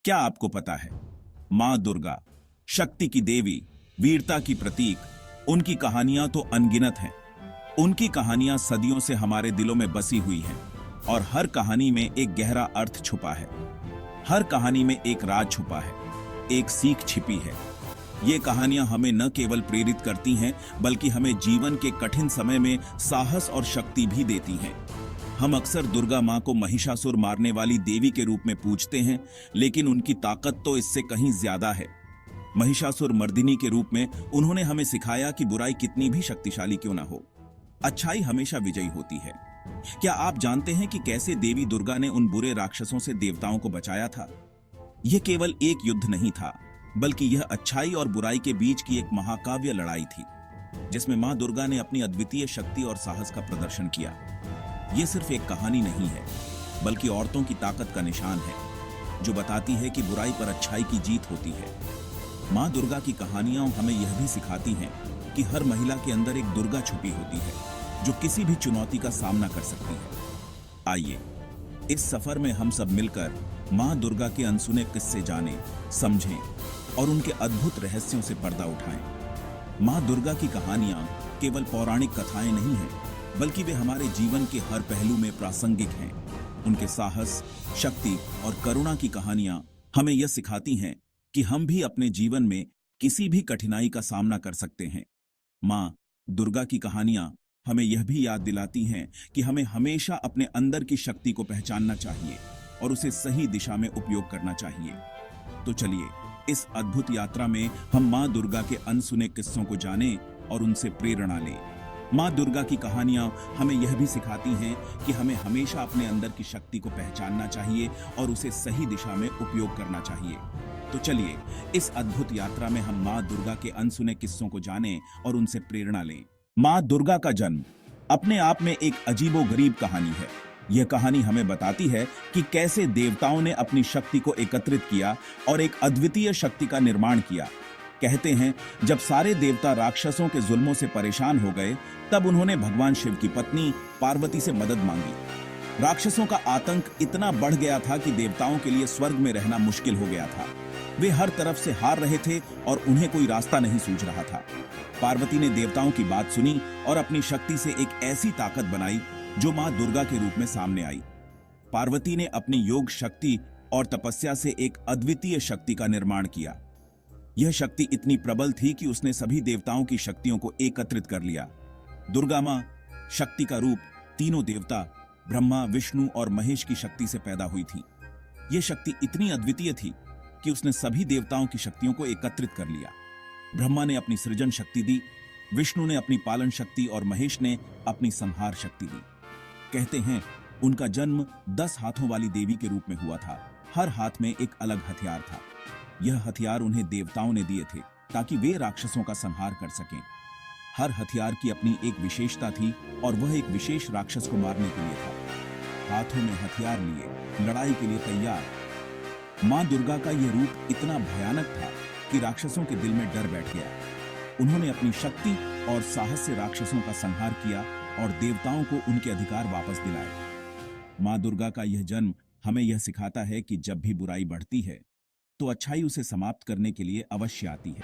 क्या आपको पता है, मां दुर्गा शक्ति की देवी, वीरता की प्रतीक, उनकी कहानियां तो अनगिनत हैं। उनकी कहानियां सदियों से हमारे दिलों में बसी हुई हैं और हर कहानी में एक गहरा अर्थ छुपा है। हर कहानी में एक राज छुपा है, एक सीख छिपी है। ये कहानियां हमें न केवल प्रेरित करती हैं, बल्कि हमें जीवन के कठिन समय में साहस और शक्ति भी देती हैं। हम अक्सर दुर्गा मां को महिषासुर मारने वाली देवी के रूप में पूजते हैं, लेकिन उनकी ताकत तो इससे कहीं ज्यादा है। महिषासुर मर्दिनी के रूप में उन्होंने हमें सिखाया कि बुराई कितनी भी शक्तिशाली क्यों ना हो, अच्छाई हमेशा विजयी होती है। क्या आप जानते हैं कि कैसे देवी दुर्गा ने उन बुरे राक्षसों से देवताओं को बचाया था? यह केवल एक युद्ध नहीं था, बल्कि यह अच्छाई और बुराई के बीच की एक महाकाव्य लड़ाई थी, जिसमें मां दुर्गा ने अपनी अद्वितीय शक्ति और साहस का प्रदर्शन किया। यह सिर्फ एक कहानी नहीं है, बल्कि औरतों की ताकत का निशान है, जो बताती है कि बुराई पर अच्छाई की जीत होती है। मां दुर्गा की कहानियां हमें यह भी सिखाती हैं कि हर महिला के अंदर एक दुर्गा छुपी होती है, जो किसी भी चुनौती का सामना कर सकती है। आइए इस सफर में हम सब मिलकर मां दुर्गा के अनसुने किस्से जानें, समझें और उनके अद्भुत रहस्यों से पर्दा उठाएं। मां दुर्गा की कहानियां केवल पौराणिक कथाएं नहीं हैं, बल्कि वे हमारे जीवन के हर पहलू में प्रासंगिक हैं। उनके साहस, शक्ति और करुणा की कहानियां हमें यह सिखाती हैं कि हम भी अपने जीवन में किसी भी कठिनाई का सामना कर सकते हैं। मां दुर्गा की कहानियां हमें यह भी याद दिलाती हैं कि हमें हमेशा अपने अंदर की शक्ति को पहचानना चाहिए और उसे सही दिशा में उपयोग करना चाहिए। तो चलिए इस अद्भुत यात्रा में हम मां दुर्गा के अनसुने किस्सों को जानें और उनसे प्रेरणा लें। मां दुर्गा की कहानियां हमें यह भी सिखाती हैं कि हमें हमेशा अपने अंदर की शक्ति को पहचानना चाहिए और उसे सही दिशा में उपयोग करना चाहिए। तो चलिए इस अद्भुत यात्रा में हम मां दुर्गा के अनसुने किस्सों को जानें और उनसे प्रेरणा लें। मां दुर्गा का जन्म अपने आप में एक अजीबोगरीब कहानी है। यह कहानी हमें बताती है कि कैसे देवताओं ने अपनी शक्ति को एकत्रित किया और एक अद्वितीय शक्ति का निर्माण किया। कहते हैं, जब सारे देवता राक्षसों के जुल्मों से परेशान हो गए, तब उन्होंने भगवान शिव की पत्नी पार्वती से मदद मांगी। राक्षसों का आतंक इतना बढ़ गया था कि देवताओं के लिए स्वर्ग में रहना मुश्किल हो गया था। वे हर तरफ से हार रहे थे और उन्हें कोई रास्ता नहीं सूझ रहा था। पार्वती ने देवताओं की बात सुनी और अपनी शक्ति से एक ऐसी ताकत बनाई जो मां दुर्गा के रूप में सामने आई। पार्वती ने अपनी योग शक्ति और तपस्या से एक अद्वितीय शक्ति का निर्माण किया। यह शक्ति इतनी प्रबल थी कि उसने सभी देवताओं की शक्तियों को एकत्रित कर लिया। दुर्गा मां शक्ति का रूप तीनों देवता ब्रह्मा, विष्णु और महेश की शक्ति से पैदा हुई थी। यह शक्ति इतनी अद्वितीय थी कि उसने सभी देवताओं की शक्तियों को एकत्रित कर लिया। ब्रह्मा ने अपनी सृजन शक्ति दी, विष्णु ने अपनी पालन शक्ति और महेश ने अपनी संहार शक्ति दी। कहते हैं, उनका जन्म 10 हाथों वाली देवी के रूप में हुआ था। हर हाथ में एक अलग हथियार था। यह हथियार उन्हें देवताओं ने दिए थे ताकि वे राक्षसों का संहार कर सकें। हर हथियार की अपनी एक विशेषता थी और वह एक विशेष राक्षस को मारने के लिए था। हाथों में हथियार लिए लड़ाई के लिए तैयार। मां दुर्गा का यह रूप इतना भयानक था कि राक्षसों के दिल में डर बैठ गया। उन्होंने अपनी शक्ति और साहस से राक्षसों का संहार किया और देवताओं को उनके अधिकार वापस दिलाए। मां दुर्गा का यह जन्म हमें यह सिखाता है कि जब भी बुराई बढ़ती है, तो अच्छाई उसे समाप्त करने के लिए अवश्य आती है।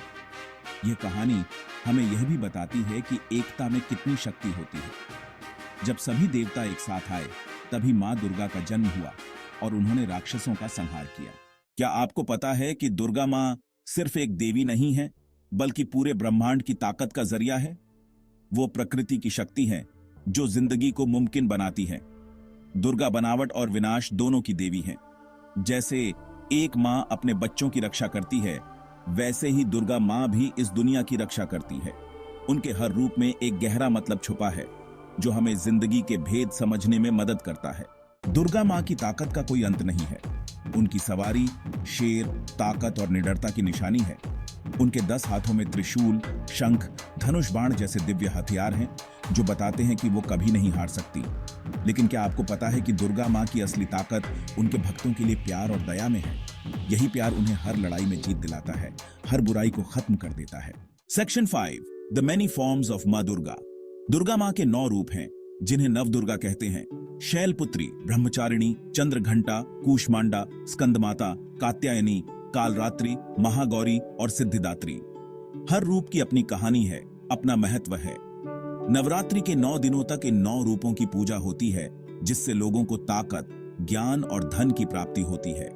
यह कहानी हमें यह भी बताती है कि एकता में कितनी शक्ति होती है। जब सभी देवता एक साथ आए, तभी मां दुर्गा का जन्म हुआ और उन्होंने राक्षसों का संहार किया। क्या आपको पता है कि दुर्गा मां सिर्फ एक देवी नहीं है, बल्कि पूरे ब्रह्मांड की ताकत का जरिया है? वो प्रकृति की शक्ति है जो जिंदगी को मुमकिन बनाती है। दुर्गा बनावट और विनाश दोनों की देवी है। जैसे एक मां अपने बच्चों की रक्षा करती है, वैसे ही दुर्गा मां भी इस दुनिया की रक्षा करती है। उनके हर रूप में एक गहरा मतलब छुपा है, जो हमें जिंदगी के भेद समझने में मदद करता है। दुर्गा मां की ताकत का कोई अंत नहीं है। उनकी सवारी शेर, ताकत और निडरता की निशानी है। उनके 10 हाथों में त्रिशूल, शंख, धनुष बाण जैसे दिव्य हथियार हैं, जो बताते हैं कि वो कभी नहीं हार सकती। लेकिन क्या आपको पता है कि दुर्गा मां की असली ताकत उनके भक्तों के लिए प्यार और दया में है? यही प्यार उन्हें हर लड़ाई में जीत दिलाता है, हर बुराई को खत्म कर देता है। Section 5, the many forms of मां दुर्गा। दुर्गा मां के 9 रूप हैं, जिन्हें नव दुर्गा कहते हैं। शैलपुत्री, ब्रह्मचारिणी, चंद्रघंटा, कूष्मांडा, स्कंदमाता, कात्यायनी, कालरात्रि, महागौरी और सिद्धिदात्री। हर रूप की अपनी कहानी है, अपना महत्व है। नवरात्रि के 9 दिनों तक इन 9 रूपों की पूजा होती है, जिससे लोगों को ताकत, ज्ञान और धन की प्राप्ति होती है।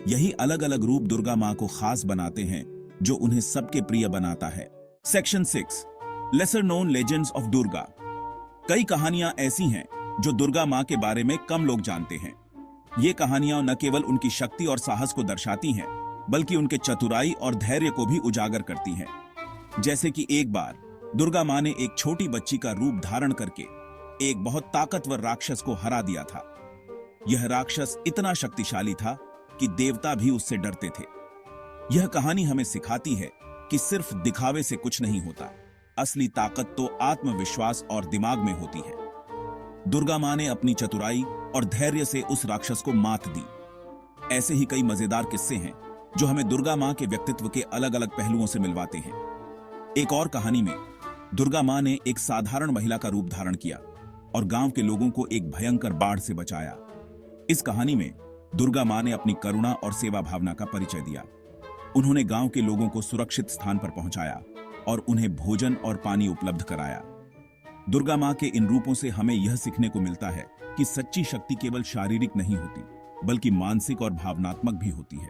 यही अलग अलग रूप दुर्गा मां को खास बनाते हैं, जो उन्हें सबके प्रिय बनाता है। Section 6, lesser known legends of Durga. कई कहानियां ऐसी हैं जो दुर्गा मां के बारे में कम लोग जानते हैं। ये कहानियां न केवल उनकी शक्ति और साहस को दर्शाती हैं, बल्कि उनके चतुराई और धैर्य को भी उजागर करती हैं। जैसे कि एक बार दुर्गा मां ने एक छोटी बच्ची का रूप धारण करके एक बहुत ताकतवर राक्षस को हरा दिया था। यह राक्षस इतना शक्तिशाली था कि देवता भी उससे डरते थे। यह कहानी हमें सिखाती है कि सिर्फ दिखावे से कुछ नहीं होता, असली ताकत तो आत्मविश्वास और दिमाग में होती है। दुर्गा मां ने अपनी चतुराई और धैर्य से उस राक्षस को मात दी। ऐसे ही कई मजेदार किस्से हैं जो हमें दुर्गा मां के व्यक्तित्व के अलग अलग पहलुओं से मिलवाते हैं। एक और कहानी में दुर्गा मां ने एक साधारण महिला का रूप धारण किया और गांव के लोगों को एक भयंकर बाढ़ से बचाया। इस कहानी में दुर्गा मां ने अपनी करुणा और सेवा भावना का परिचय दिया। उन्होंने गांव के लोगों को सुरक्षित स्थान पर पहुंचाया और उन्हें भोजन और पानी उपलब्ध कराया। दुर्गा मां के इन रूपों से हमें यह सीखने को मिलता है कि सच्ची शक्ति केवल शारीरिक नहीं होती, बल्कि मानसिक और भावनात्मक भी होती है।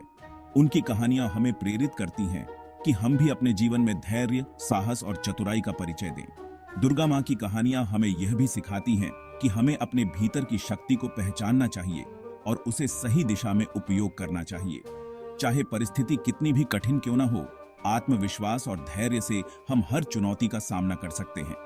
उनकी कहानियां हमें प्रेरित करती हैं कि हम भी अपने जीवन में धैर्य, साहस और चतुराई का परिचय दें। दुर्गा मां की कहानियां हमें यह भी सिखाती हैं कि हमें अपने भीतर की शक्ति को पहचानना चाहिए और उसे सही दिशा में उपयोग करना चाहिए। चाहे परिस्थिति कितनी भी कठिन क्यों ना हो, आत्मविश्वास और धैर्य से हम हर चुनौती का सामना कर सकते हैं।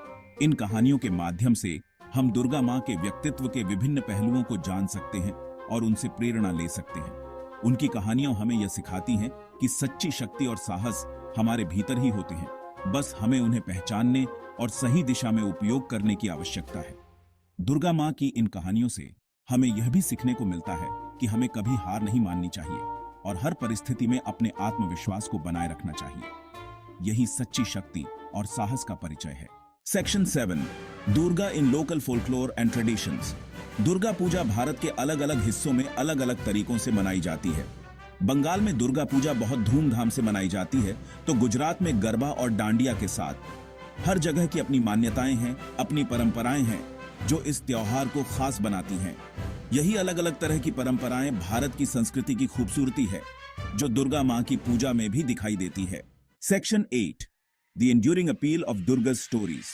इन कहानियों के माध्यम से हम दुर्गा मां के व्यक्तित्व के विभिन्न पहलुओं को जान सकते हैं और उनसे प्रेरणा ले सकते हैं। उनकी कहानियां हमें यह सिखाती हैं कि सच्ची शक्ति और साहस हमारे भीतर ही होते हैं, बस हमें उन्हें पहचानने और सही दिशा में उपयोग करने की आवश्यकता है। दुर्गा मां की इन कहानियों से हमें यह भी सीखने को मिलता है कि हमें कभी हार नहीं माननी चाहिए और हर परिस्थिति में अपने आत्मविश्वास को बनाए रखना चाहिए। यही सच्ची शक्ति और साहस का परिचय है। Section 7, Durga in local folklore and traditions. Durga Puja Bharat के अलग अलग हिस्सों में अलग अलग तरीकों से मनाई जाती है। बंगाल में दुर्गा पूजा बहुत धूमधाम से मनाई जाती है, तो गुजरात में गरबा और डांडिया के साथ। हर जगह की अपनी मान्यताएं हैं, अपनी परंपराएं हैं जो इस त्योहार को खास बनाती हैं। यही अलग अलग तरह की परंपराएं भारत की संस्कृति की खूबसूरती है, जो दुर्गा मां की पूजा में भी दिखाई देती है। Section 8, the enduring appeal of Durga's stories.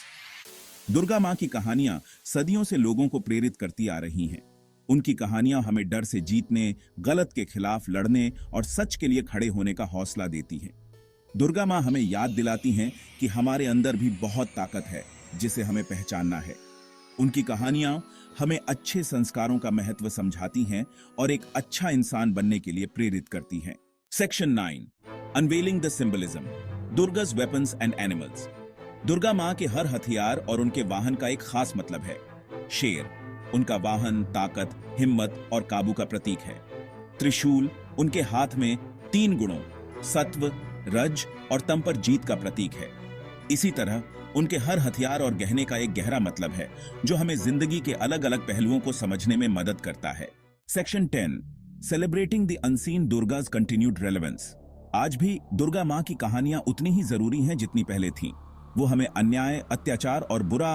Durga मां की कहानियां सदियों से लोगों को प्रेरित करती आ रही हैं। उनकी कहानियां हमें डर से जीतने, गलत के खिलाफ लड़ने और सच के लिए खड़े होने का हौसला देती हैं। दुर्गा मां हमें याद दिलाती हैं कि हमारे अंदर भी बहुत ताकत है, जिसे हमें पहचानना है। उनकी कहानियां हमें अच्छे संस्कारों का महत्व समझाती हैं और एक अच्छा इंसान बनने के लिए प्रेरित करती हैं। Section 9, unveiling the symbolism, Durga's weapons and animals. Durga मां के हर हथियार और उनके वाहन का एक खास मतलब है। शेर उनका वाहन ताकत, हिम्मत और काबू का प्रतीक है। त्रिशूल उनके हाथ में 3 गुणों सत्व, रज और तम पर जीत का प्रतीक है। इसी तरह उनके हर हथियार और गहने का एक गहरा मतलब है, जो हमें जिंदगी के अलग अलग पहलुओं को समझने में मदद करता है। Section 10, celebrating the unseen Durga's continued relevance. आज भी दुर्गा मां की कहानियां उतनी ही जरूरी हैं जितनी पहले थीं। वो हमें अन्याय, अत्याचार और बुरा